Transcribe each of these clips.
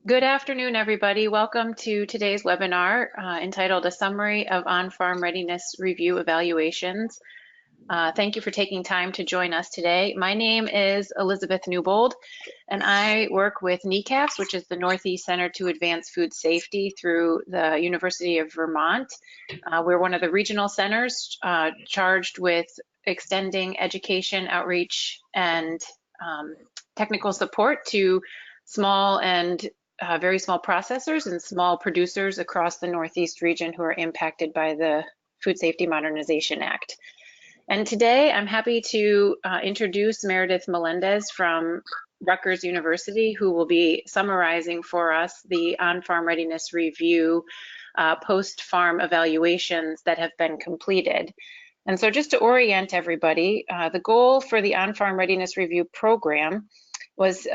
Good afternoon, everybody. Welcome to today's webinar entitled A Summary of On-Farm Readiness Review Evaluations. Thank you for taking time to join us today. My name is Elizabeth Newbold, and I work with NECAFS, which is the Northeast Center to Advance Food Safety through the University of Vermont. We're one of the regional centers charged with extending education, outreach, and technical support to small and very small processors and small producers across the Northeast region who are impacted by the Food Safety Modernization Act. And today I'm happy to introduce Meredith Melendez from Rutgers University, who will be summarizing for us the On-Farm Readiness Review post-farm evaluations that have been completed. And so just to orient everybody, the goal for the On-Farm Readiness Review program was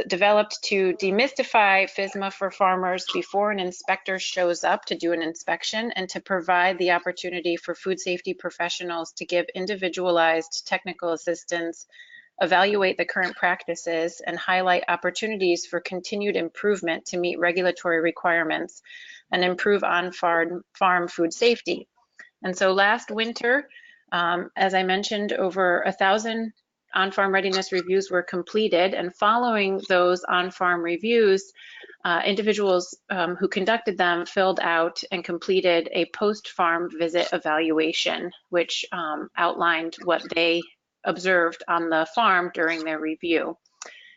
developed to demystify FSMA for farmers before an inspector shows up to do an inspection, and to provide the opportunity for food safety professionals to give individualized technical assistance, evaluate the current practices, and highlight opportunities for continued improvement to meet regulatory requirements and improve on-farm food safety. And so last winter, as I mentioned, over 1,000 on-farm readiness reviews were completed, and following those on-farm reviews, individuals who conducted them filled out and completed a post-farm visit evaluation, which outlined what they observed on the farm during their review.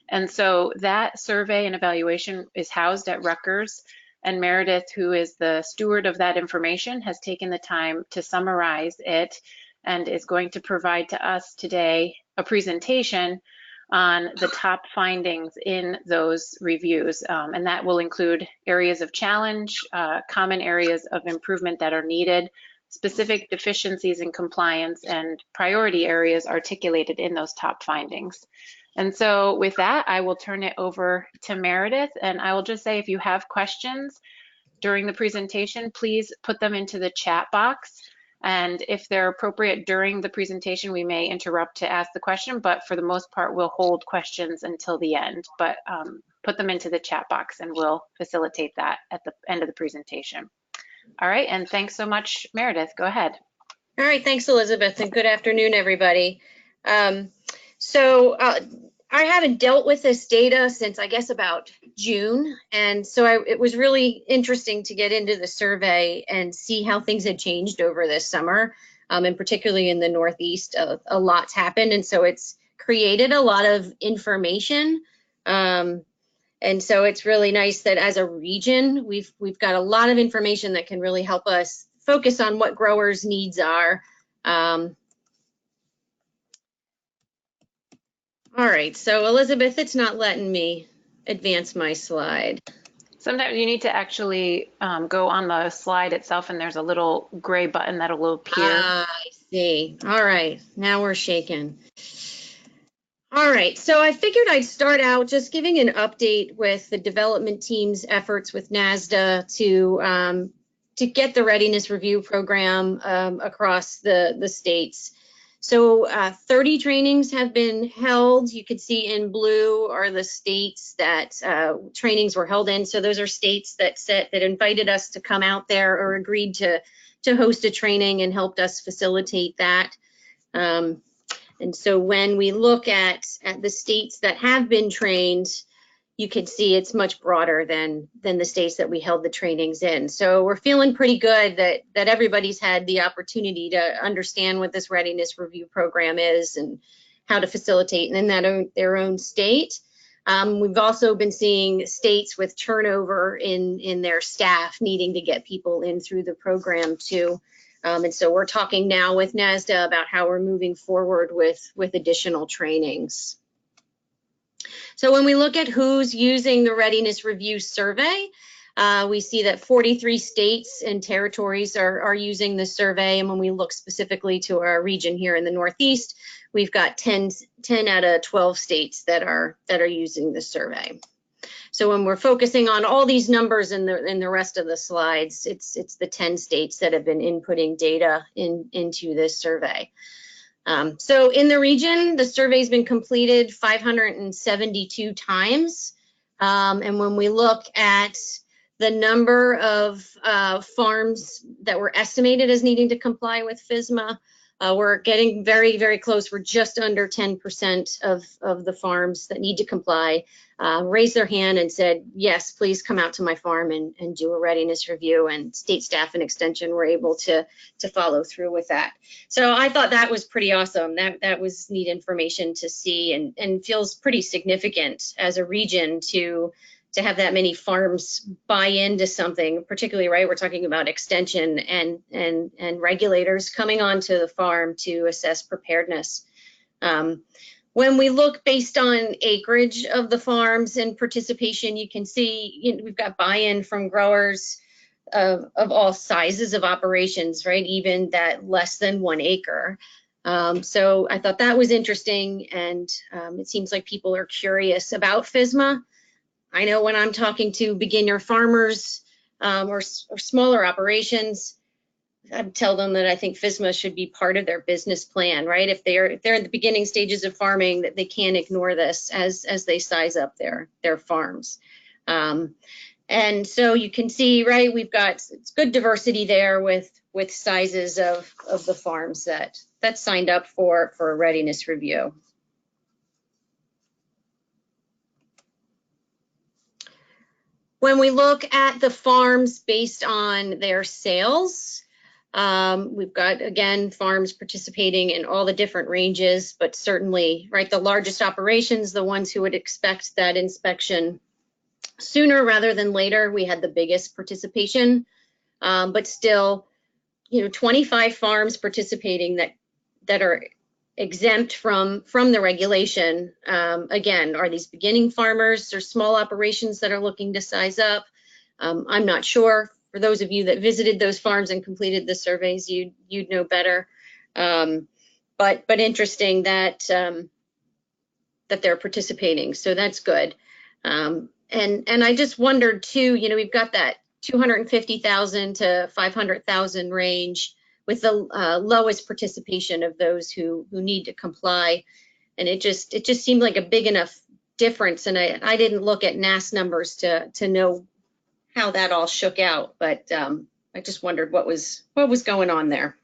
And so that survey and evaluation is housed at Rutgers, and Meredith, who is the steward of that information, has taken the time to summarize it and is going to provide to us today a presentation on the top findings in those reviews. And that will include areas of challenge, common areas of improvement that are needed, specific deficiencies in compliance, and priority areas articulated in those top findings. And so with that, I will turn it over to Meredith, and I will just say, if you have questions during the presentation, please put them into the chat box. And if they're appropriate during the presentation, we may interrupt to ask the question, but for the most part, we'll hold questions until the end. But put them into the chat box and we'll facilitate that at the end of the presentation. All right, and thanks so much, Meredith. Go ahead. All right, thanks, Elizabeth, and good afternoon, everybody. I haven't dealt with this data since, I guess, about June, and so it was really interesting to get into the survey and see how things had changed over this summer, and particularly in the Northeast. A lot's happened, and so it's created a lot of information, and so it's really nice that as a region, we've got a lot of information that can really help us focus on what growers' needs are. All right, so Elizabeth, it's not letting me advance my slide. Sometimes you need to actually go on the slide itself, and there's a little gray button that'll appear. I see. All right, now we're shaking. All right, so I figured I'd start out just giving an update with the development team's efforts with NASDA to get the readiness review program across the states. So 30 trainings have been held. You can see in blue are the states that trainings were held in. So those are states that invited us to come out there or agreed to host a training and helped us facilitate that. And so when we look at the states that have been trained, you can see it's much broader than the states that we held the trainings in. So we're feeling pretty good that everybody's had the opportunity to understand what this readiness review program is and how to facilitate in their own state. We've also been seeing states with turnover in their staff needing to get people in through the program too. And so we're talking now with NASDA about how we're moving forward with additional trainings. So when we look at who's using the readiness review survey, we see that 43 states and territories are using the survey. And when we look specifically to our region here in the Northeast, we've got 10 out of 12 states that are using the survey. So when we're focusing on all these numbers in the rest of the slides, it's the 10 states that have been inputting data into this survey. So in the region, the survey's been completed 572 times. And when we look at the number of farms that were estimated as needing to comply with FSMA, we're getting very, very close. We're just under 10% of the farms that need to comply raised their hand and said, yes, please come out to my farm and do a readiness review. And state staff and extension were able to follow through with that. So I thought that was pretty awesome. That was neat information to see, and feels pretty significant as a region to have that many farms buy into something, particularly, right, we're talking about extension and regulators coming onto the farm to assess preparedness. When we look based on acreage of the farms and participation, you can see we've got buy-in from growers of all sizes of operations, right, even that less than 1 acre. So I thought that was interesting, and it seems like people are curious about FSMA. I know when I'm talking to beginner farmers or smaller operations, I tell them that I think FSMA should be part of their business plan, right? If they're in the beginning stages of farming, that they can't ignore this as they size up their farms. And so you can see, right, we've got good diversity there with sizes of the farms that signed up for a readiness review. When we look at the farms based on their sales, we've got, again, farms participating in all the different ranges, but certainly, right, the largest operations, the ones who would expect that inspection sooner rather than later, we had the biggest participation, but still, 25 farms participating that are exempt from the regulation. Again, are these beginning farmers or small operations that are looking to size up? I'm not sure. For those of you that visited those farms and completed the surveys, you'd know better. But interesting that that they're participating, so that's good. And I just wondered too. We've got that 250,000 to 500,000 range, with the lowest participation of those who need to comply, and it just seemed like a big enough difference. And I didn't look at NAS numbers to know how that all shook out, but I just wondered what was going on there.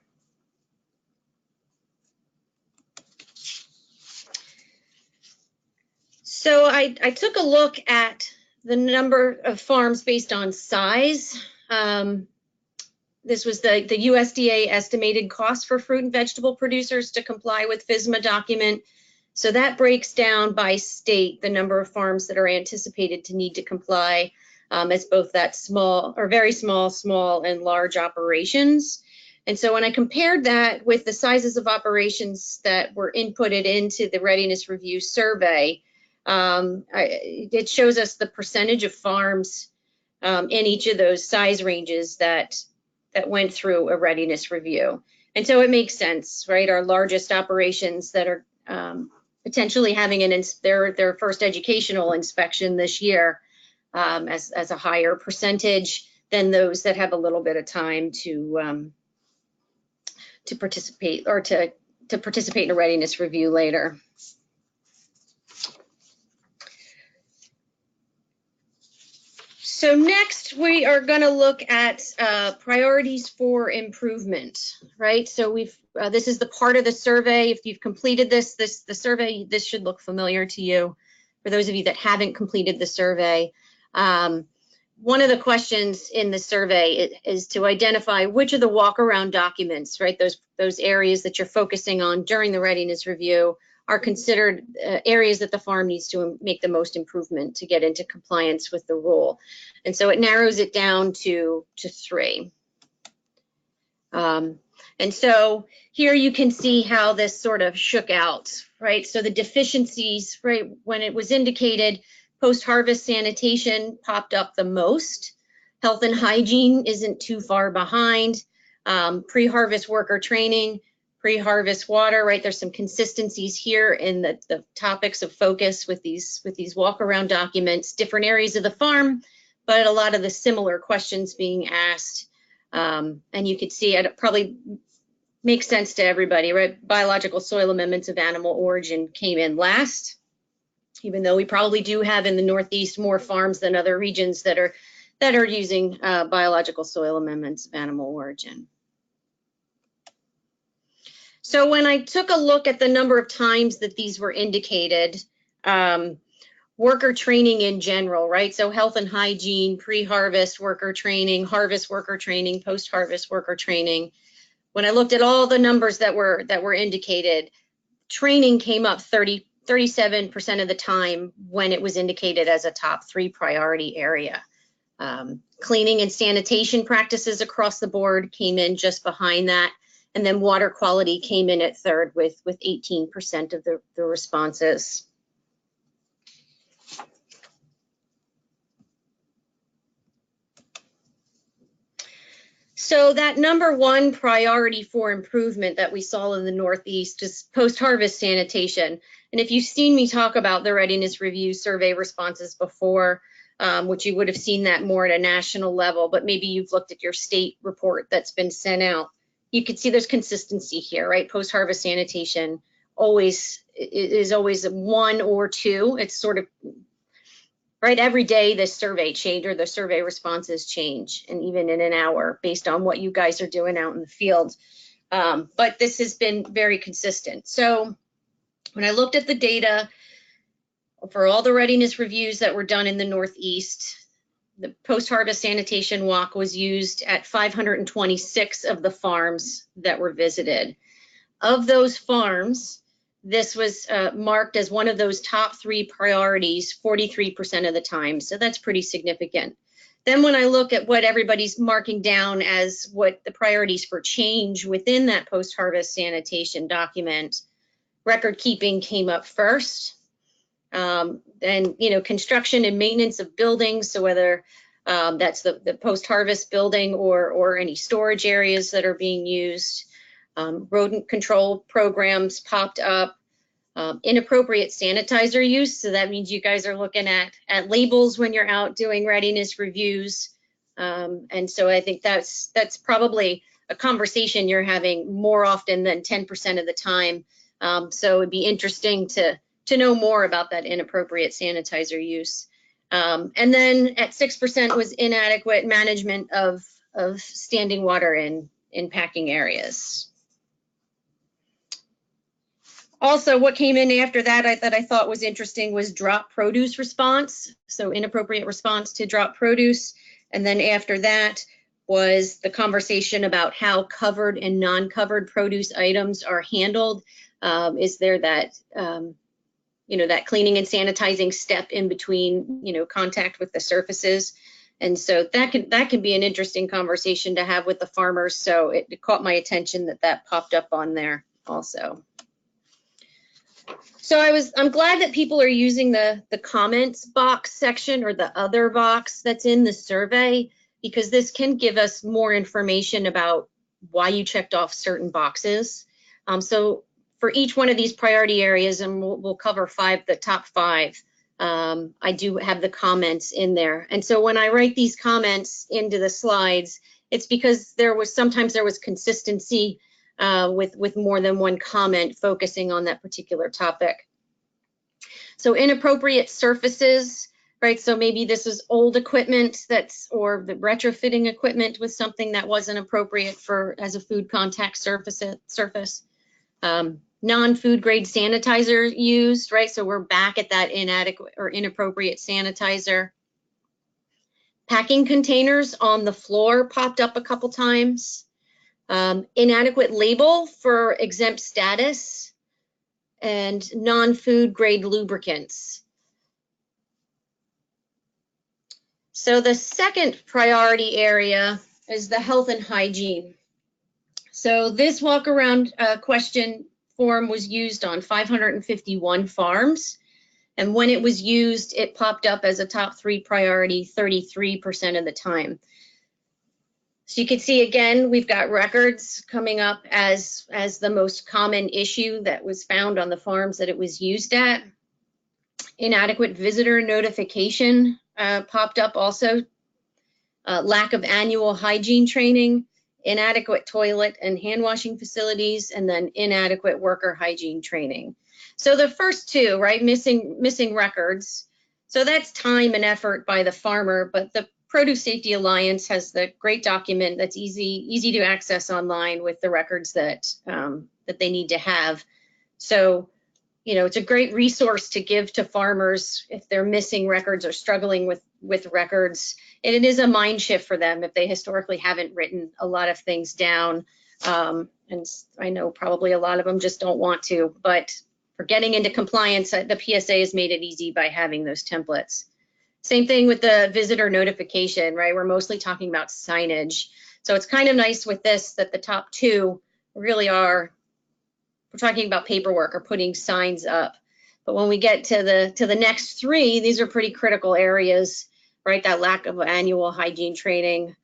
So I took a look at the number of farms based on size. This was the USDA estimated cost for fruit and vegetable producers to comply with FSMA document. So that breaks down by state the number of farms that are anticipated to need to comply as both that small or very small, small and large operations. And so when I compared that with the sizes of operations that were inputted into the readiness review survey, it shows us the percentage of farms in each of those size ranges that went through a readiness review. And so it makes sense, right? Our largest operations that are potentially having their first educational inspection this year as a higher percentage than those that have a little bit of time to participate or to participate in a readiness review later. So next we are going to look at priorities for improvement, right? So this is the part of the survey. If you've completed the survey, this should look familiar to you. For those of you that haven't completed the survey, one of the questions in the survey is to identify which of the walk-around documents, right? Those areas that you're focusing on during the readiness review are considered areas that the farm needs to make the most improvement to get into compliance with the rule. And so it narrows it down to 3. And so here you can see how this sort of shook out, right? So the deficiencies, right, when it was indicated, post-harvest sanitation popped up the most. Health and hygiene isn't too far behind. Pre-harvest worker training, PreHarvest Water, right? There's some consistencies here in the topics of focus with these walk-around documents, different areas of the farm, but a lot of the similar questions being asked. And you could see it probably makes sense to everybody, right? Biological soil amendments of animal origin came in last. even though we probably do have in the Northeast more farms than other regions that are using biological soil amendments of animal origin. So when I took a look at the number of times that these were indicated, worker training in general, right? So health and hygiene, pre-harvest worker training, harvest worker training, post-harvest worker training. When I looked at all the numbers that were indicated, training came up 37% of the time when it was indicated as a top 3 priority area. Cleaning and sanitation practices across the board came in just behind that. And then water quality came in at 3rd with 18% of the responses. So that number 1 priority for improvement that we saw in the Northeast is post-harvest sanitation. And if you've seen me talk about the readiness review survey responses before, which you would have seen that more at a national level, but maybe you've looked at your state report that's been sent out, you can see there's consistency here, right? Post-harvest sanitation is always 1 or 2. It's sort of right, every day the survey change or the survey responses change, and even in an hour based on what you guys are doing out in the field. But this has been very consistent. So when I looked at the data for all the readiness reviews that were done in the Northeast, the post-harvest sanitation walk was used at 526 of the farms that were visited. Of those farms, this was marked as one of those top 3 priorities 43% of the time. So that's pretty significant. Then when I look at what everybody's marking down as what the priorities for change within that post-harvest sanitation document, record keeping came up first. Then, construction and maintenance of buildings. So whether that's the post-harvest building or any storage areas that are being used. Rodent control programs popped up, inappropriate sanitizer use. So that means you guys are looking at labels when you're out doing readiness reviews. And so I think that's probably a conversation you're having more often than 10% of the time. So it'd be interesting to know more about that inappropriate sanitizer use. And then at 6% was inadequate management of standing water in packing areas. Also, what came in after that that I thought was interesting was drop produce response. So inappropriate response to drop produce. And then after that was the conversation about how covered and non-covered produce items are handled. Is there that, that cleaning and sanitizing step in between, contact with the surfaces? And so that can be an interesting conversation to have with the farmers. So it caught my attention that popped up on there also. So I'm glad that people are using the comments box section or the other box that's in the survey, because this can give us more information about why you checked off certain boxes. So for each one of these priority areas, and we'll cover the top 5, I do have the comments in there. And so when I write these comments into the slides, it's because sometimes there was consistency with more than one comment focusing on that particular topic. So inappropriate surfaces, right? So maybe this is old equipment or the retrofitting equipment with something that wasn't appropriate as a food contact surface. Non-food grade sanitizer used, right? So we're back at that inadequate or inappropriate sanitizer. Packing containers on the floor popped up a couple times. Inadequate label for exempt status, and non-food grade lubricants. So the second priority area is the health and hygiene. So this walk around question form was used on 551 farms. And when it was used, it popped up as a top 3 priority 33% of the time. So you can see, again, we've got records coming up as the most common issue that was found on the farms that it was used at. Inadequate visitor notification popped up also. Lack of annual hygiene training, inadequate toilet and hand washing facilities, and then inadequate worker hygiene training. So the first two, right, missing records. So that's time and effort by the farmer, but the Produce Safety Alliance has the great document that's easy to access online with the records that that they need to have. So, you know, it's a great resource to give to farmers if they're missing records or struggling with records. And it is a mind shift for them if they historically haven't written a lot of things down. And I know probably a lot of them just don't want to, but for getting into compliance, the PSA has made it easy by having those templates. Same thing with the visitor notification, right? We're mostly talking about signage. So it's kind of nice with this that the top two really are, we're talking about paperwork or putting signs up. But when we get to the next three, these are pretty critical areas, right? That lack of annual hygiene training,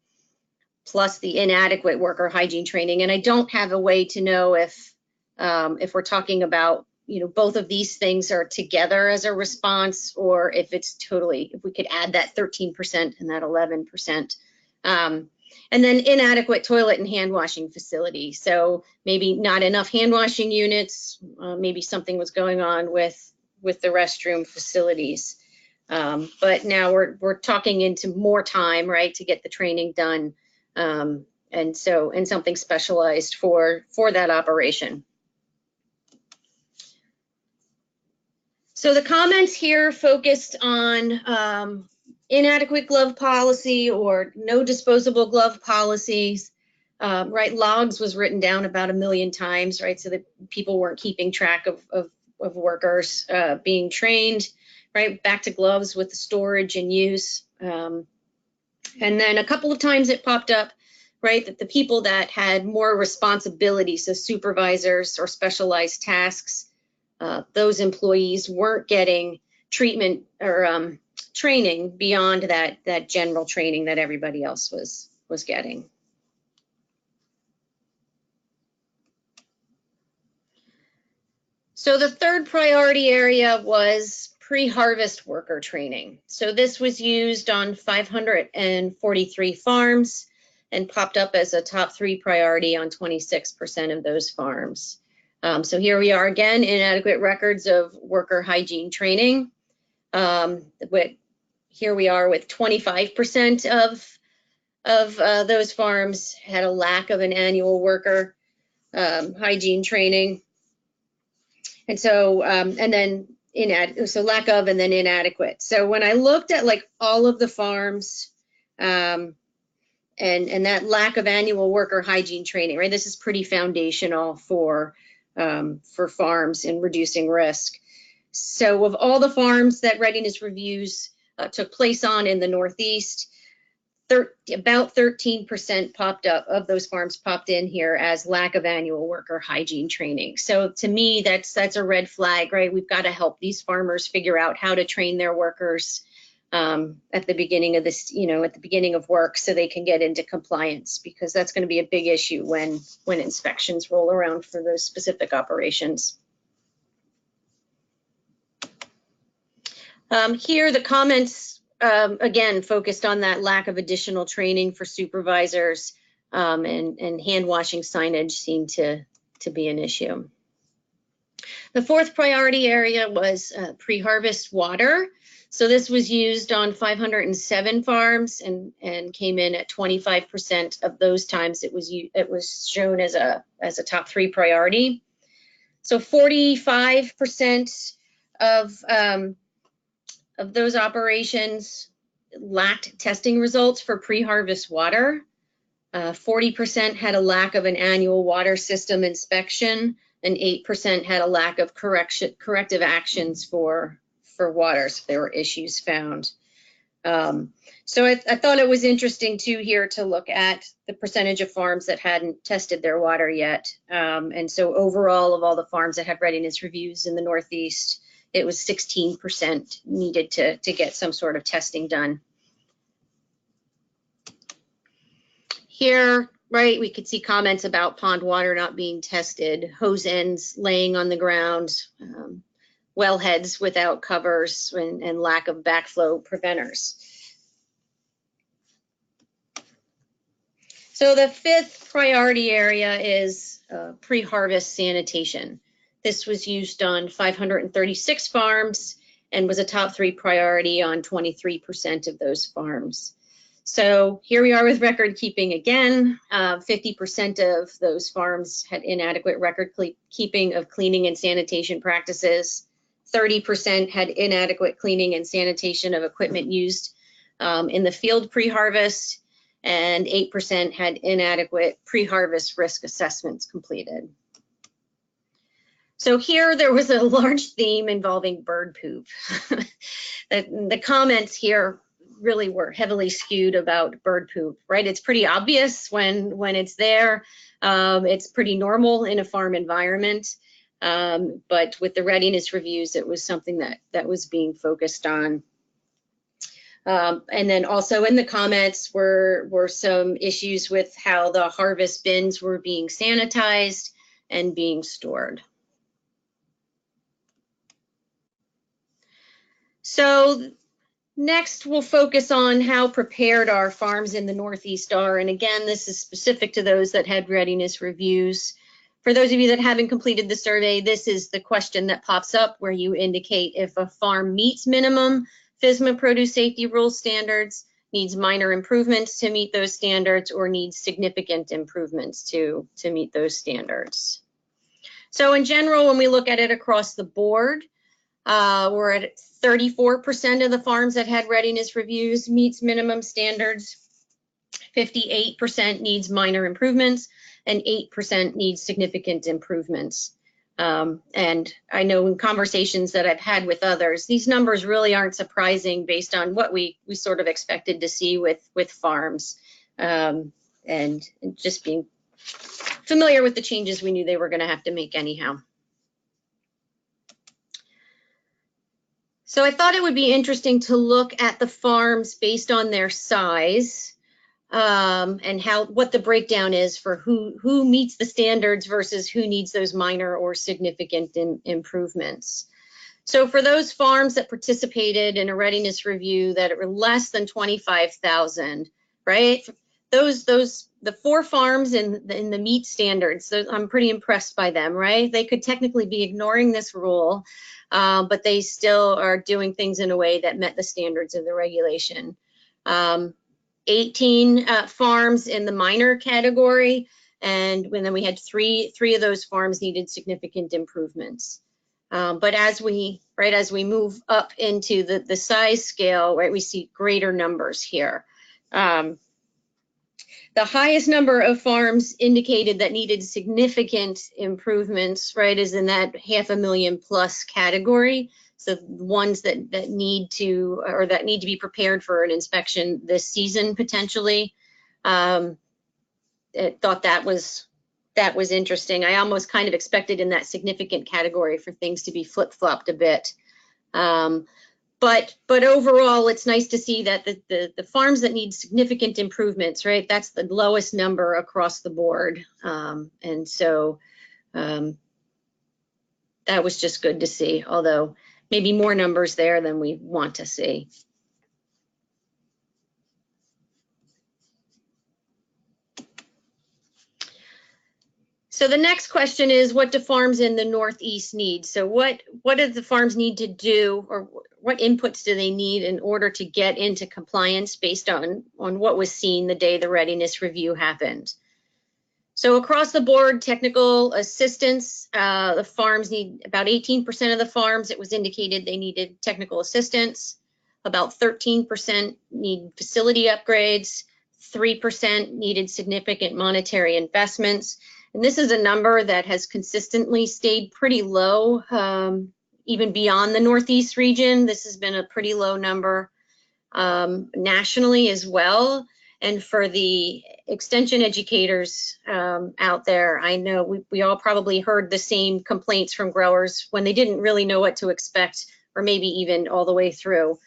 plus the inadequate worker hygiene training. And I don't have a way to know if we're talking about, you know, both of these things are together as a response, or if it's totally, if we could add that 13% and that 11%. And then inadequate toilet and hand washing facility. So maybe not enough hand washing units, maybe something was going on with the restroom facilities. But now we're talking into more time, right, to get the training done. And something specialized for that operation. So the comments here focused on inadequate glove policy or no disposable glove policies, right? Logs was written down about 1 million times, right? So that people weren't keeping track of workers being trained, right? Back to gloves with the storage and use. And then a couple of times it popped up, right, that the people that had more responsibility, so supervisors or specialized tasks, those employees weren't getting treatment or training beyond that general training that everybody else was getting. So the third priority area was pre-harvest worker training. So this was used on 543 farms and popped up as a top 3 priority on 26% of those farms. So here we are again, inadequate records of worker hygiene training. Here we are with 25% of those farms had a lack of an annual worker hygiene training. And so, and then so lack of and then inadequate. So when I looked at like all of the farms and that lack of annual worker hygiene training, right? This is pretty foundational for farms in reducing risk. So of all the farms that readiness reviews took place on in the Northeast, about 13% popped up of those farms popped in here as lack of annual worker hygiene training. So to me, that's a red flag, right? We've got to help these farmers figure out how to train their workers at the beginning of this, you know, at the beginning of work, so they can get into compliance, because that's going to be a big issue when inspections roll around for those specific operations. Here, the comments, again, focused on that lack of additional training for supervisors, and hand washing signage seemed to be an issue. The fourth priority area was pre-harvest water. So this was used on 507 farms and came in at 25% of those times it was shown as a top 3 priority. So 45% of those operations lacked testing results for pre-harvest water. 40% had a lack of an annual water system inspection, and 8% had a lack of corrective actions for water, so there were issues found. So I thought it was interesting too here to look at the percentage of farms that hadn't tested their water yet. And so overall, of all the farms that had readiness reviews in the Northeast, it was 16% needed to get some sort of testing done. Here, right, we could see comments about pond water not being tested, hose ends laying on the ground, wellheads without covers, and lack of backflow preventers. So the fifth priority area is pre-harvest sanitation. This was used on 536 farms and was a top 3 priority on 23% of those farms. So here we are with record keeping again. 50% of those farms had inadequate record keeping of cleaning and sanitation practices. 30% had inadequate cleaning and sanitation of equipment used in the field pre-harvest, and 8% had inadequate pre-harvest risk assessments completed. So here there was a large theme involving bird poop. The comments here really were heavily skewed about bird poop, right? It's pretty obvious when it's there. It's pretty normal in a farm environment. But with the readiness reviews, it was something that was being focused on. And then also in the comments were some issues with how the harvest bins were being sanitized and being stored. So next, we'll focus on how prepared our farms in the Northeast are. And again, this is specific to those that had readiness reviews. For those of you that haven't completed the survey, this is the question that pops up where you indicate if a farm meets minimum FSMA produce safety rule standards, needs minor improvements to meet those standards, or needs significant improvements to meet those standards. So in general, when we look at it across the board, we're at 34% of the farms that had readiness reviews meets minimum standards, 58% needs minor improvements, and 8% needs significant improvements. And I know in conversations that I've had with others, these numbers really aren't surprising based on what we sort of expected to see with farms, and just being familiar with the changes we knew they were going to have to make anyhow. So I thought it would be interesting to look at the farms based on their size, and what the breakdown is for who meets the standards versus who needs those minor or significant improvements. So for those farms that participated in a readiness review that were less than 25,000, right? The 4 farms in the meet standards, I'm pretty impressed by them, right? They could technically be ignoring this rule, but they still are doing things in a way that met the standards of the regulation. 18 farms in the minor category, and then we had three of those farms needed significant improvements. But as we move up into the size scale, right, we see greater numbers here. The highest number of farms indicated that needed significant improvements, right, is in that 500,000 plus category. So ones that need to be prepared for an inspection this season potentially. I thought that was interesting. I almost kind of expected in that significant category for things to be flip-flopped a bit. But overall, it's nice to see that the farms that need significant improvements, right, that's the lowest number across the board. And so that was just good to see, although maybe more numbers there than we want to see. So the next question is, what do farms in the Northeast need? So what do the farms need to do, or what inputs do they need in order to get into compliance based on what was seen the day the readiness review happened? So across the board, technical assistance, the farms need, about 18% of the farms, it was indicated they needed technical assistance. About 13% need facility upgrades. 3% needed significant monetary investments. And this is a number that has consistently stayed pretty low, even beyond the Northeast region. This has been a pretty low number nationally as well. And for the extension educators out there, I know we all probably heard the same complaints from growers when they didn't really know what to expect, or maybe even all the way through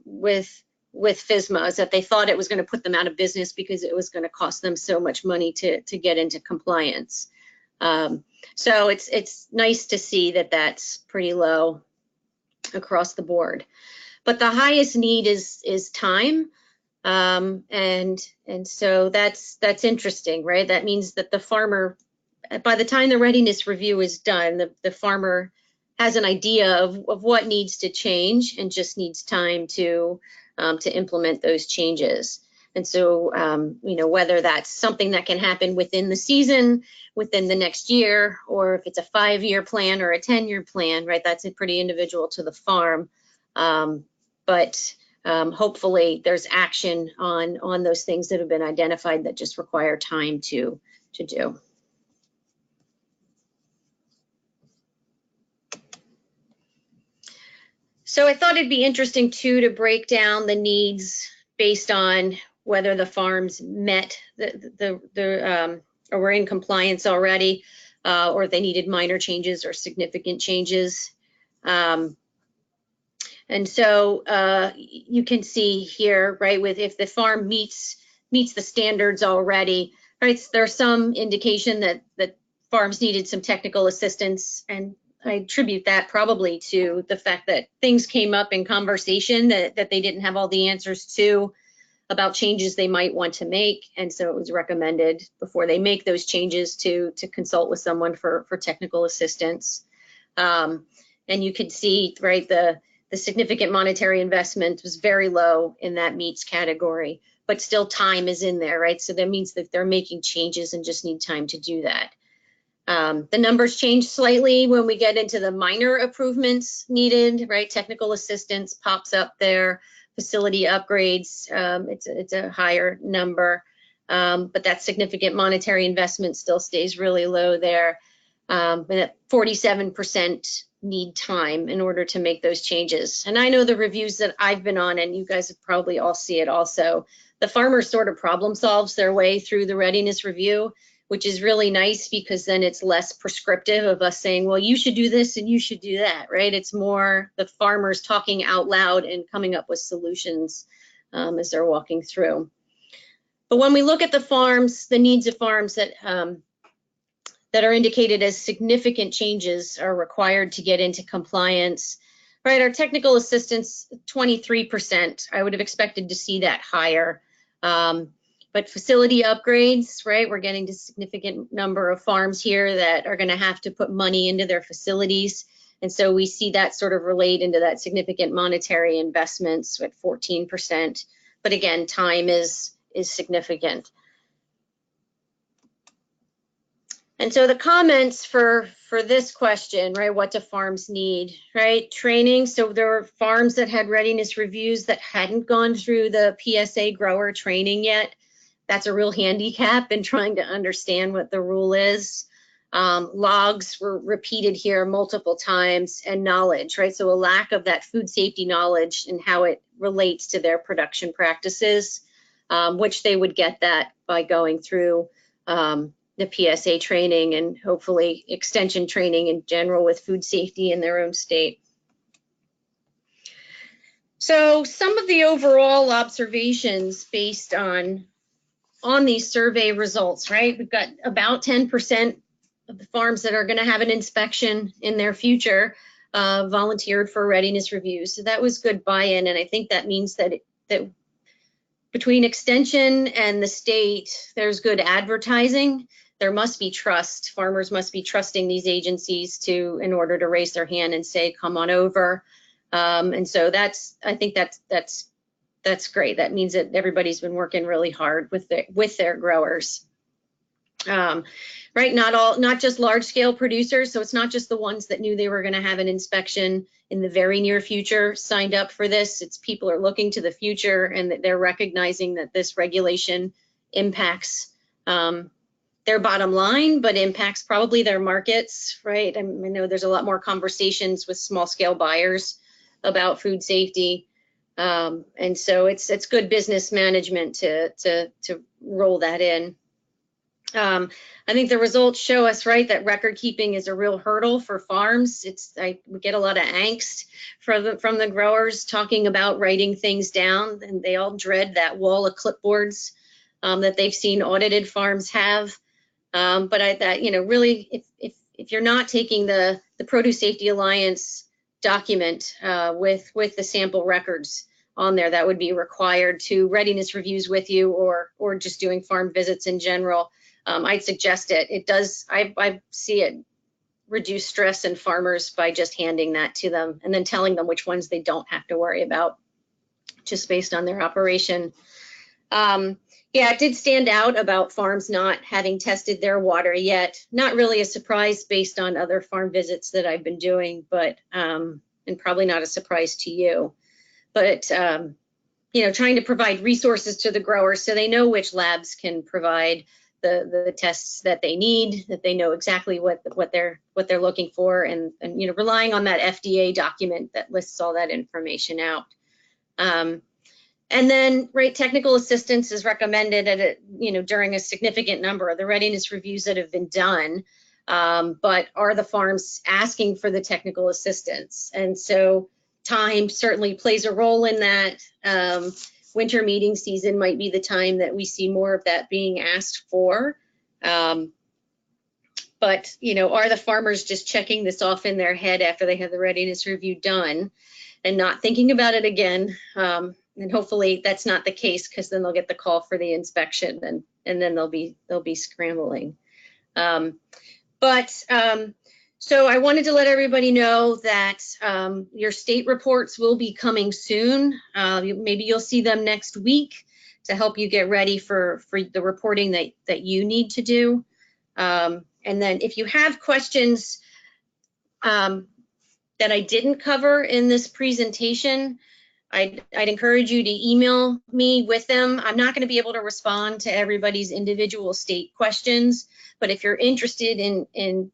with FSMA, is that they thought it was going to put them out of business because it was going to cost them so much money to get into compliance. So it's nice to see that that's pretty low across the board. But the highest need is time. And so that's interesting, right? That means that the farmer by the time the readiness review is done, the farmer has an idea of what needs to change and just needs time to implement those changes. And so, you know, whether that's something that can happen within the season, within the next year, or if it's a 5-year plan or a 10-year plan, right, that's pretty individual to the farm. But hopefully there's action on those things that have been identified that just require time to do. So I thought it'd be interesting too to break down the needs based on whether the farms met or were in compliance already, or they needed minor changes or significant changes. And so you can see here, right, with if the farm meets the standards already, right, there's some indication that farms needed some technical assistance, and I attribute that probably to the fact that things came up in conversation that they didn't have all the answers to about changes they might want to make. And so it was recommended before they make those changes to consult with someone for technical assistance. And you could see, right, the significant monetary investment was very low in that meets category, but still time is in there, right? So that means that they're making changes and just need time to do that. The numbers change slightly when we get into the minor improvements needed, right? Technical assistance pops up there, facility upgrades, it's a higher number, but that significant monetary investment still stays really low there. But at 47% need time in order to make those changes. And I know the reviews that I've been on, and you guys have probably all see it also, the farmer sort of problem solves their way through the readiness review, which is really nice because then it's less prescriptive of us saying, well, you should do this and you should do that, right? It's more the farmers talking out loud and coming up with solutions as they're walking through. But when we look at the farms, the needs of farms that are indicated as significant changes are required to get into compliance, right? Our technical assistance, 23%. I would have expected to see that higher. But facility upgrades, right? We're getting to a significant number of farms here that are going to have to put money into their facilities. And so we see that sort of relate into that significant monetary investments at 14%. But again, time is significant. And so the comments for this question, right? What do farms need, right? Training. So there were farms that had readiness reviews that hadn't gone through the PSA grower training yet. That's a real handicap in trying to understand what the rule is. Logs were repeated here multiple times, and knowledge, right? So a lack of that food safety knowledge and how it relates to their production practices, which they would get that by going through the PSA training and hopefully extension training in general with food safety in their own state. So some of the overall observations based on these survey results, right? We've got about 10% of the farms that are going to have an inspection in their future volunteered for readiness reviews. So that was good buy-in, and I think that means that between extension and the state, there's good advertising. There must be trust. Farmers must be trusting these agencies in order to raise their hand and say, come on over. And so I think that's great. That means that everybody's been working really hard with their growers. Right, not just large scale producers. So it's not just the ones that knew they were going to have an inspection in the very near future signed up for this. It's people are looking to the future and that they're recognizing that this regulation impacts their bottom line, but impacts probably their markets, right? I know there's a lot more conversations with small scale buyers about food safety. And so it's good business management to roll that in. I think the results show us, right, that record keeping is a real hurdle for farms. We get a lot of angst from the growers talking about writing things down, and they all dread that wall of clipboards that they've seen audited farms have. But really, if you're not taking the Produce Safety Alliance document with the sample records on there that would be required to readiness reviews with you, or just doing farm visits in general, I'd suggest it. It does, I see it reduce stress in farmers by just handing that to them and then telling them which ones they don't have to worry about just based on their operation. Yeah, it did stand out about farms not having tested their water yet. Not really a surprise based on other farm visits that I've been doing, but and probably not a surprise to you. But you know, trying to provide resources to the growers so they know which labs can provide the tests that they need, that they know exactly what they're looking for, and you know, relying on that FDA document that lists all that information out. And then, right, technical assistance is recommended at a, you know, during a significant number of the readiness reviews that have been done. But are the farms asking for the technical assistance? And so time certainly plays a role in that. Winter meeting season might be the time that we see more of that being asked for. But, you know, are the farmers just checking this off in their head after they have the readiness review done and not thinking about it again? And hopefully that's not the case, because then they'll get the call for the inspection and then they'll be scrambling. So I wanted to let everybody know that your state reports will be coming soon. Maybe you'll see them next week to help you get ready for the reporting that you need to do. And then if you have questions that I didn't cover in this presentation, I'd encourage you to email me with them. I'm not going to be able to respond to everybody's individual state questions, but if you're interested in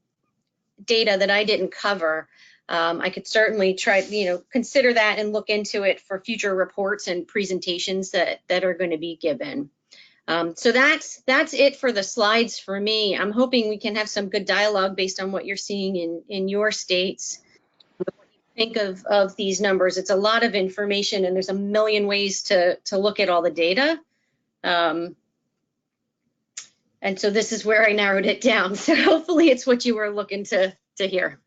data that I didn't cover, I could certainly try, you know, consider that and look into it for future reports and presentations that are going to be given. So that's it for the slides for me. I'm hoping we can have some good dialogue based on what you're seeing in your states. Think of these numbers. It's a lot of information, and there's a million ways to look at all the data. And so this is where I narrowed it down. So hopefully it's what you were looking to hear.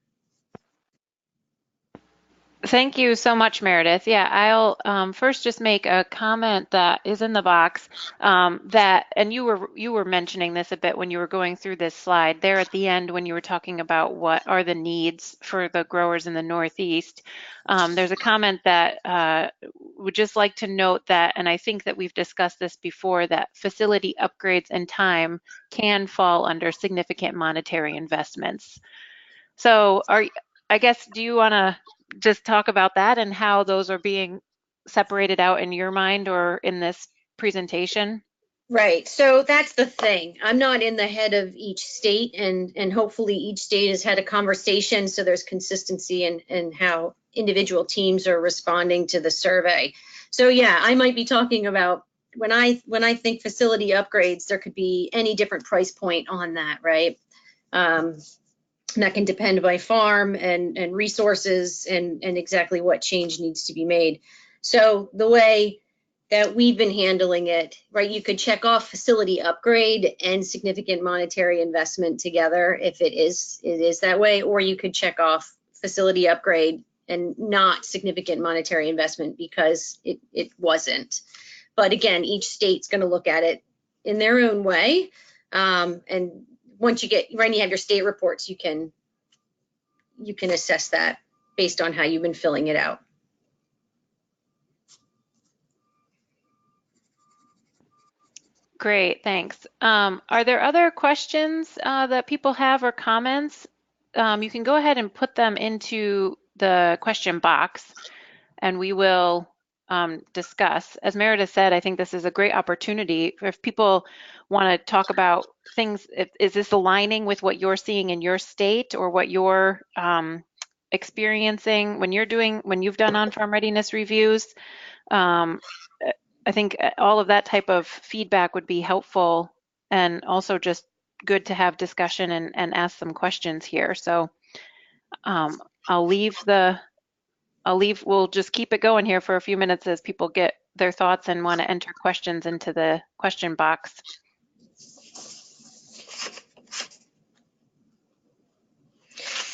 Thank you so much, Meredith. Yeah, I'll first just make a comment that is in the box and you were mentioning this a bit when you were going through this slide there at the end when you were talking about what are the needs for the growers in the Northeast. There's a comment that would just like to note that, and I think that we've discussed this before, that facility upgrades and time can fall under significant monetary investments. So I guess, do you want to just talk about that and how those are being separated out in your mind or in this presentation? Right. So that's the thing. I'm not in the head of each state, and hopefully each state has had a conversation so there's consistency in how individual teams are responding to the survey. So yeah, I might be talking about when I think facility upgrades, there could be any different price point on that, right? And that can depend by farm and resources and exactly what change needs to be made. So the way that we've been handling it, right, you could check off facility upgrade and significant monetary investment together if it is that way, or you could check off facility upgrade and not significant monetary investment because it wasn't. But again, each state's going to look at it in their own way. And once you have your state reports, you can assess that based on how you've been filling it out. Great, thanks. Are there other questions that people have or comments? You can go ahead and put them into the question box and we will discuss. As Meredith said, I think this is a great opportunity if people want to talk about things. Is this aligning with what you're seeing in your state or what you're experiencing when you've done on-farm readiness reviews? I think all of that type of feedback would be helpful and also just good to have discussion and ask some questions here. So we'll just keep it going here for a few minutes as people get their thoughts and want to enter questions into the question box.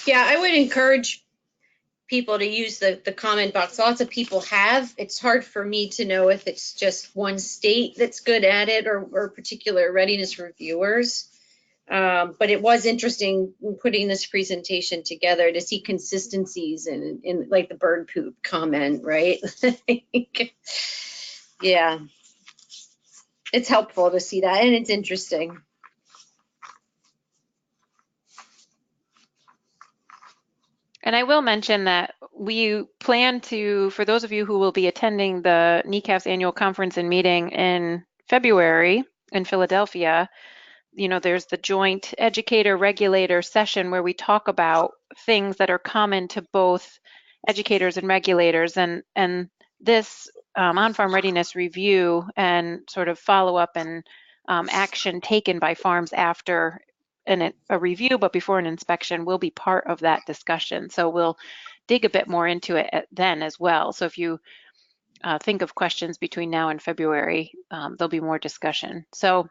Yeah, I would encourage people to use the comment box. Lots of people have. It's hard for me to know if it's just one state that's good at it or particular readiness reviewers. But it was interesting putting this presentation together to see consistencies in like the bird poop comment, right? Yeah, it's helpful to see that, and it's interesting. And I will mention that we plan to, for those of you who will be attending the NECAF's annual conference and meeting in February in Philadelphia, there's the joint educator regulator session where we talk about things that are common to both educators and regulators, and this on-farm readiness review and sort of follow-up and action taken by farms after a review but before an inspection will be part of that discussion. So we'll dig a bit more into it then as well. So if you think of questions between now and February, there'll be more discussion. So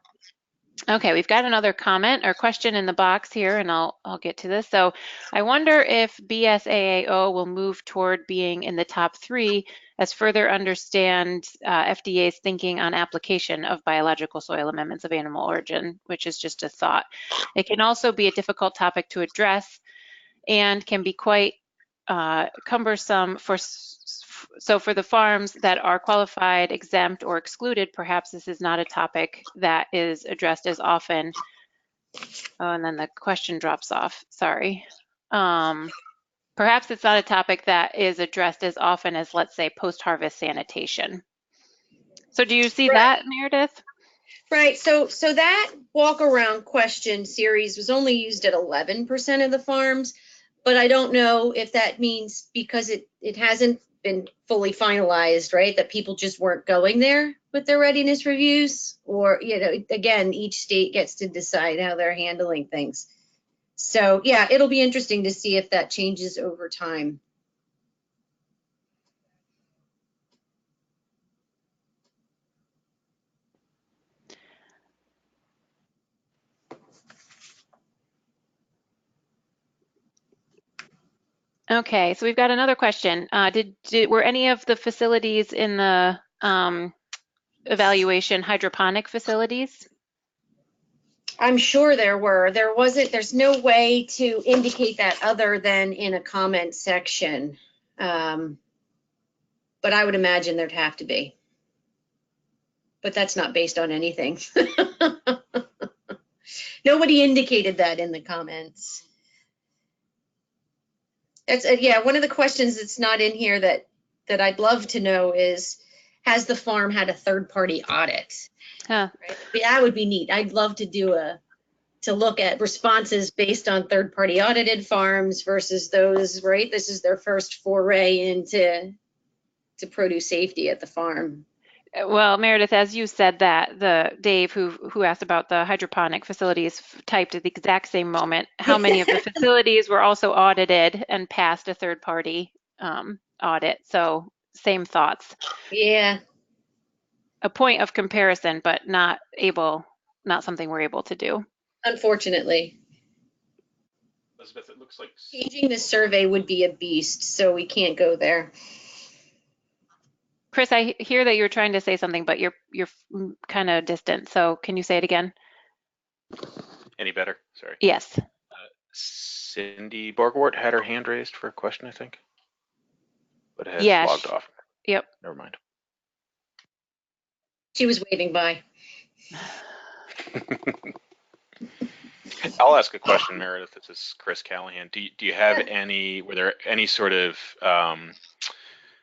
okay, we've got another comment or question in the box here, and I'll get to this. So I wonder if BSAAO will move toward being in the top 3 as further understand FDA's thinking on application of biological soil amendments of animal origin, which is just a thought. It can also be a difficult topic to address and can be quite cumbersome for the farms that are qualified, exempt, or excluded. Perhaps this is not a topic that is addressed as often. Oh, and then the question drops off. Sorry. Perhaps it's not a topic that is addressed as often as, let's say, post-harvest sanitation. So do you see that, Meredith? Right. So that walk around question series was only used at 11% of the farms, but I don't know if that means because it hasn't been fully finalized, right? That people just weren't going there with their readiness reviews, or, again, each state gets to decide how they're handling things. So yeah, it'll be interesting to see if that changes over time. Okay, so we've got another question. Were any of the facilities in the evaluation hydroponic facilities? I'm sure there's no way to indicate that other than in a comment section. But I would imagine there'd have to be. But that's not based on anything. Nobody indicated that in the comments. That's yeah, one of the questions that's not in here that I'd love to know is, has the farm had a third-party audit? Huh. Right? That would be neat. I'd love to look at responses based on third-party audited farms versus those, right? This is their first foray into produce safety at the farm. Well, Meredith, as you said that, the Dave who asked about the hydroponic facilities typed at the exact same moment how many of the facilities were also audited and passed a third party audit. So same thoughts. Yeah. A point of comparison, but not something we're able to do. Unfortunately. Elizabeth, it looks like Changing the survey would be a beast, so we can't go there. Chris, I hear that you're trying to say something, but you're kind of distant. So can you say it again? any better? Sorry. Yes. Cindy Borgwart had her hand raised for a question, I think, but has Yes. logged off. Yep. Never mind. She was waving by. I'll ask a question, Meredith. This is Chris Callahan. Do you have were there any sort of,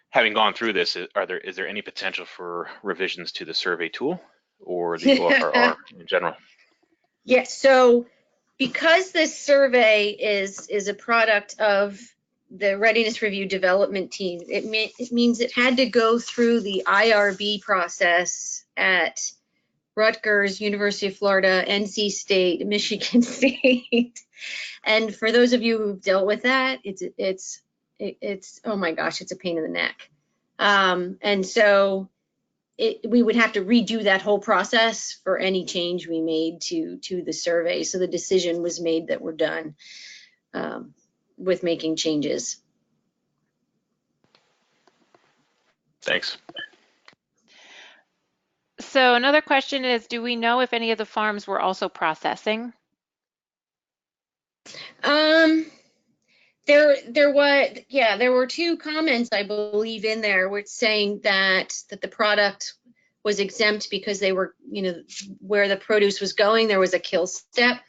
having gone through this, is there any potential for revisions to the survey tool or the OFRR in general? Yes, so because this survey is a product of the Readiness Review Development Team, it means it had to go through the IRB process at Rutgers, University of Florida, NC State, Michigan State. And for those of you who've dealt with that, it's oh my gosh, it's a pain in the neck. And so we would have to redo that whole process for any change we made to the survey. So the decision was made that we're done with making changes. Thanks. So another question is, do we know if any of the farms were also processing? There were two comments, I believe, in there which saying that the product was exempt because they were, where the produce was going, there was a kill step.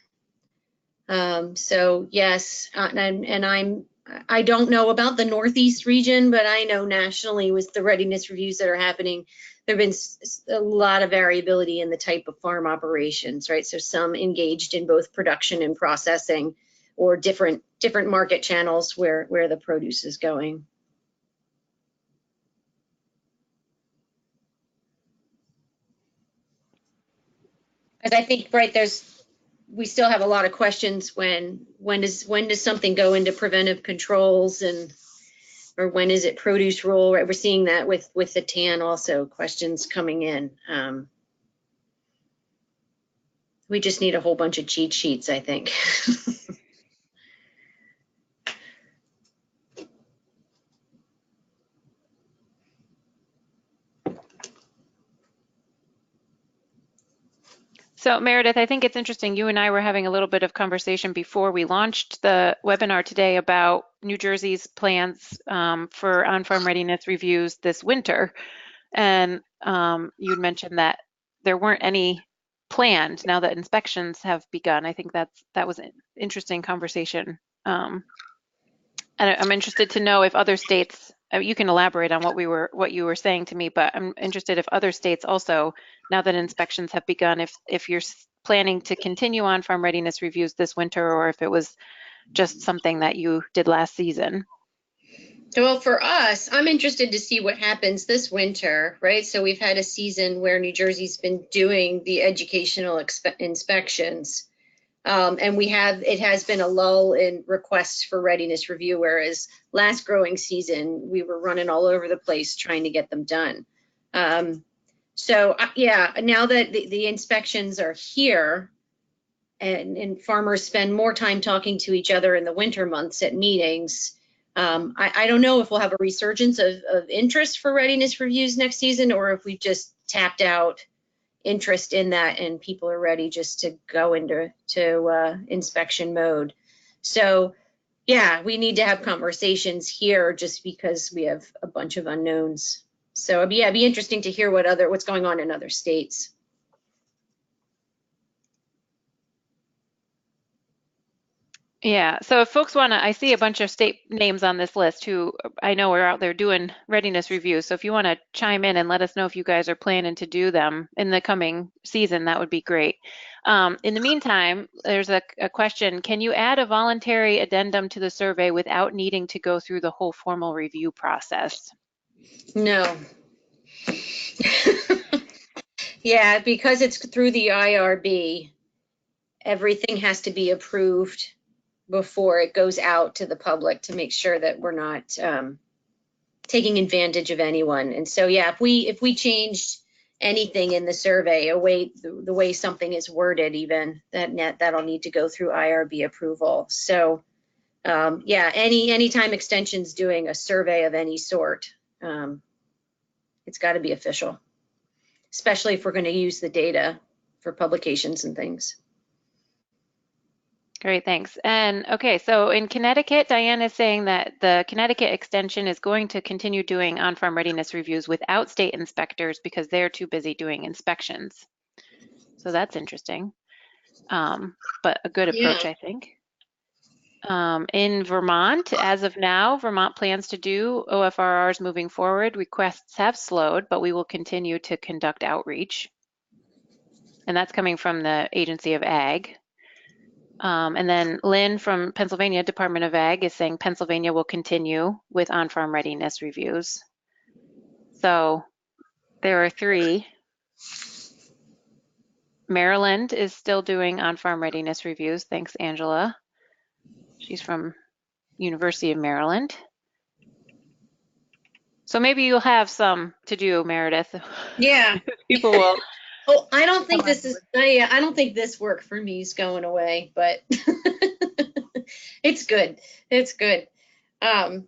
So yes, I don't know about the Northeast region, but I know nationally with the readiness reviews that are happening, there have been a lot of variability in the type of farm operations, right? So some engaged in both production and processing, or different market channels where the produce is going. Because I think, right, we still have a lot of questions when does something go into preventive controls, or when is it produce rule, right? We're seeing that with the TAN also, questions coming in. We just need a whole bunch of cheat sheets, I think. So Meredith, I think it's interesting. You and I were having a little bit of conversation before we launched the webinar today about New Jersey's plans for on-farm readiness reviews this winter. And you'd mentioned that there weren't any planned now that inspections have begun. I think that was an interesting conversation. And I'm interested to know if other states, you can elaborate on what you were saying to me, but I'm interested if other states also, now that inspections have begun, if you're planning to continue on farm readiness reviews this winter, or if it was just something that you did last season. Well, for us, I'm interested to see what happens this winter, right? So we've had a season where New Jersey's been doing the educational inspections. And it has been a lull in requests for readiness review, whereas last growing season, we were running all over the place trying to get them done. So yeah, now that the inspections are here, and farmers spend more time talking to each other in the winter months at meetings, I don't know if we'll have a resurgence of interest for readiness reviews next season, or if we've just tapped out interest in that and people are ready just to go into inspection mode. So yeah, we need to have conversations here just because we have a bunch of unknowns. So it'd be interesting to hear what's going on in other states. Yeah, so if folks want to, I see a bunch of state names on this list who I know are out there doing readiness reviews. So if you want to chime in and let us know if you guys are planning to do them in the coming season, that would be great. In the meantime, there's a question. Can you add a voluntary addendum to the survey without needing to go through the whole formal review process? No. Yeah, because it's through the IRB, everything has to be approved before it goes out to the public to make sure that we're not taking advantage of anyone. And so, yeah, if we changed anything in the survey, the way something is worded, even that'll need to go through IRB approval. So, yeah, anytime Extension's doing a survey of any sort, it's got to be official, especially if we're going to use the data for publications and things. Great, thanks. And okay, so in Connecticut, Diane is saying that the Connecticut Extension is going to continue doing on-farm readiness reviews without state inspectors because they're too busy doing inspections. So that's interesting, but a good approach, yeah. I think. In Vermont, as of now, Vermont plans to do OFRRs moving forward. Requests have slowed, but we will continue to conduct outreach. And that's coming from the Agency of Ag. And then Lynn from Pennsylvania Department of Ag is saying Pennsylvania will continue with on-farm readiness reviews. So there are 3. Maryland is still doing on-farm readiness reviews. Thanks, Angela. She's from University of Maryland. So maybe you'll have some to do, Meredith. Yeah. People will. Oh, I don't think I don't think this work for me is going away, but it's good. It's good. Yeah,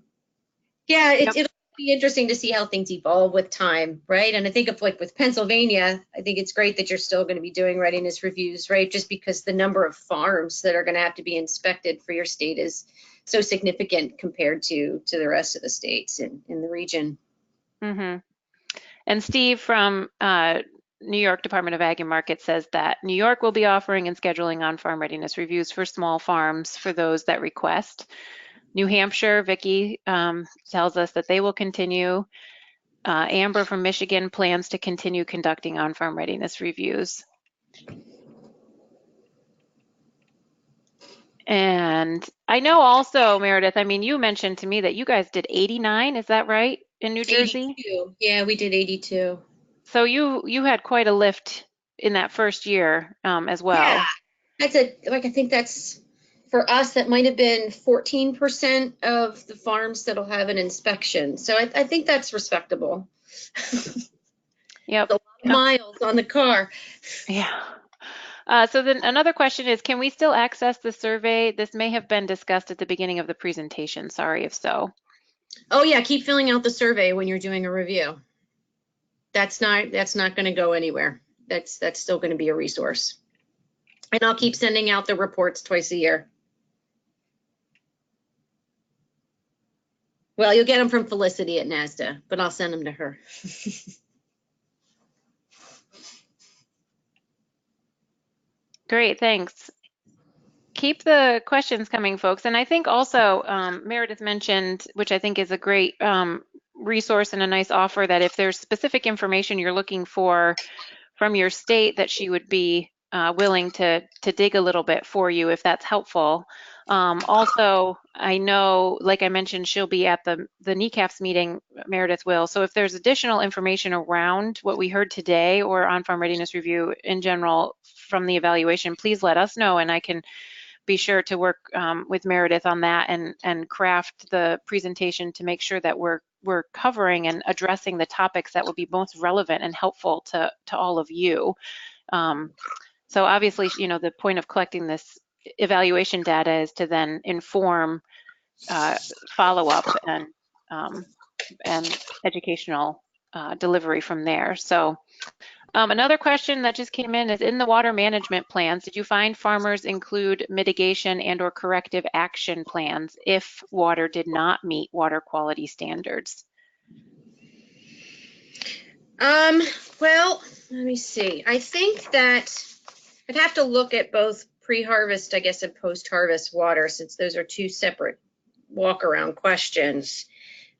be interesting to see how things evolve with time, right? And I think of like with Pennsylvania, I think it's great that you're still going to be doing readiness reviews, right? Just because the number of farms that are going to have to be inspected for your state is so significant compared to the rest of the states in the region. Mm-hmm. And Steve from New York Department of Ag and Market says that New York will be offering and scheduling on-farm readiness reviews for small farms for those that request. New Hampshire, Vicki tells us that they will continue. Amber from Michigan plans to continue conducting on-farm readiness reviews. And I know also, Meredith, I mean, you mentioned to me that you guys did 89, is that right, in New Jersey? 82. Yeah, we did 82. So you had quite a lift in that first year as well. Yeah, I think that's, for us, that might have been 14% of the farms that'll have an inspection. So I think that's respectable. Yep. A lot of miles on the car. Yeah. So then another question is, can we still access the survey? This may have been discussed at the beginning of the presentation. Sorry if so. Oh yeah, keep filling out the survey when you're doing a review. That's not going to go anywhere. That's still going to be a resource. And I'll keep sending out the reports twice a year. Well, you'll get them from Felicity at NASDA, but I'll send them to her. Great, thanks. Keep the questions coming, folks. And I think also Meredith mentioned, which I think is a great resource and a nice offer, that if there's specific information you're looking for from your state, that she would be willing to dig a little bit for you if that's helpful. Also, I know, like I mentioned, she'll be at the NECAPS meeting, Meredith will. So if there's additional information around what we heard today or on-farm readiness review in general from the evaluation, please let us know, and I can be sure to work with Meredith on that and craft the presentation to make sure that we're covering and addressing the topics that will be most relevant and helpful to all of you. So obviously, you know, the point of collecting this evaluation data is to then inform follow-up and educational delivery from there. So another question that just came in is, in the water management plans, did you find farmers include mitigation and or corrective action plans if water did not meet water quality standards? Well, let me see. I think that I'd have to look at both pre-harvest, I guess, and post-harvest water, since those are two separate walk-around questions.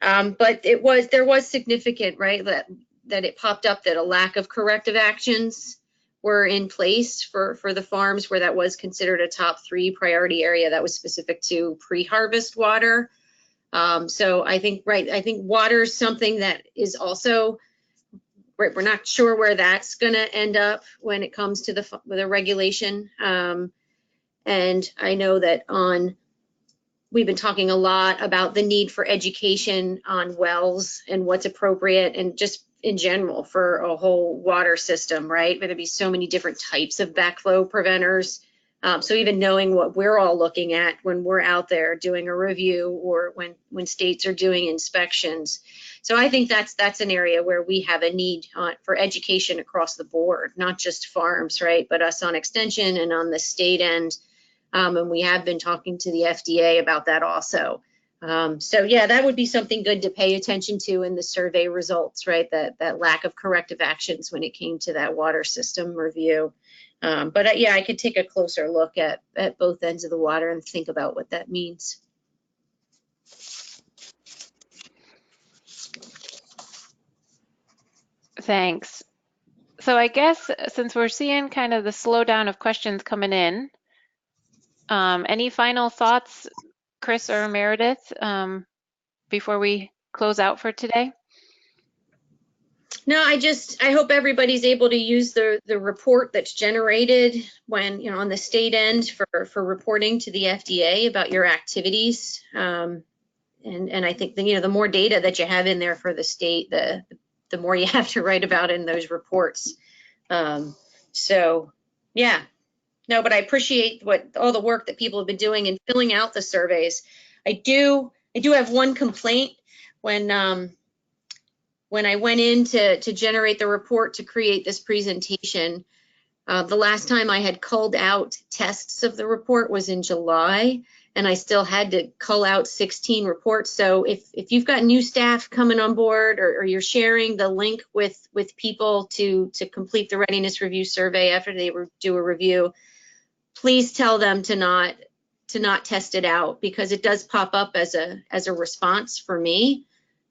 But there was significant, right, that it popped up that a lack of corrective actions were in place for the farms where that was considered a top 3 priority area that was specific to pre-harvest water. So I think water is something that is also, we're not sure where that's going to end up when it comes to the regulation. And I know that we've been talking a lot about the need for education on wells and what's appropriate, and just in general for a whole water system, right? There'll be so many different types of backflow preventers. So even knowing what we're all looking at when we're out there doing a review, or when states are doing inspections. So I think that's an area where we have a need for education across the board, not just farms, right? But us on extension and on the state end. And we have been talking to the FDA about that also. So yeah, that would be something good to pay attention to in the survey results, right? That lack of corrective actions when it came to that water system review. But yeah, I could take a closer look at both ends of the water and think about what that means. Thanks. So I guess since we're seeing kind of the slowdown of questions coming in, any final thoughts, Chris or Meredith, before we close out for today? No, I hope everybody's able to use the report that's generated when, you know, on the state end for reporting to the FDA about your activities. And I think the more data that you have in there for the state, the more you have to write about in those reports. So yeah, no, but I appreciate all the work that people have been doing in filling out the surveys. I do have one complaint when when I went in to generate the report to create this presentation, the last time I had culled out tests of the report was in July, and I still had to cull out 16 reports. So if you've got new staff coming on board, or you're sharing the link with people to complete the readiness review survey after they do a review, please tell them to not test it out, because it does pop up as a response for me.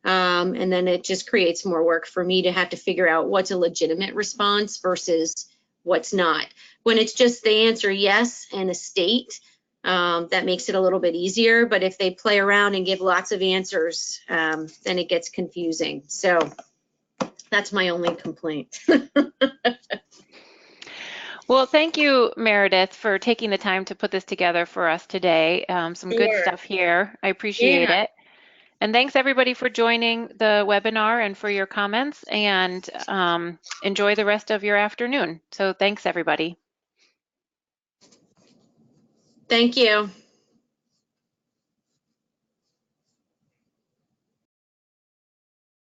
And then it just creates more work for me to have to figure out what's a legitimate response versus what's not. When it's just the answer yes and a state, that makes it a little bit easier. But if they play around and give lots of answers, then it gets confusing. So that's my only complaint. Well, thank you, Meredith, for taking the time to put this together for us today. Some good Sure. stuff here. I appreciate Yeah. it. And thanks everybody for joining the webinar and for your comments, and enjoy the rest of your afternoon. So thanks everybody. Thank you.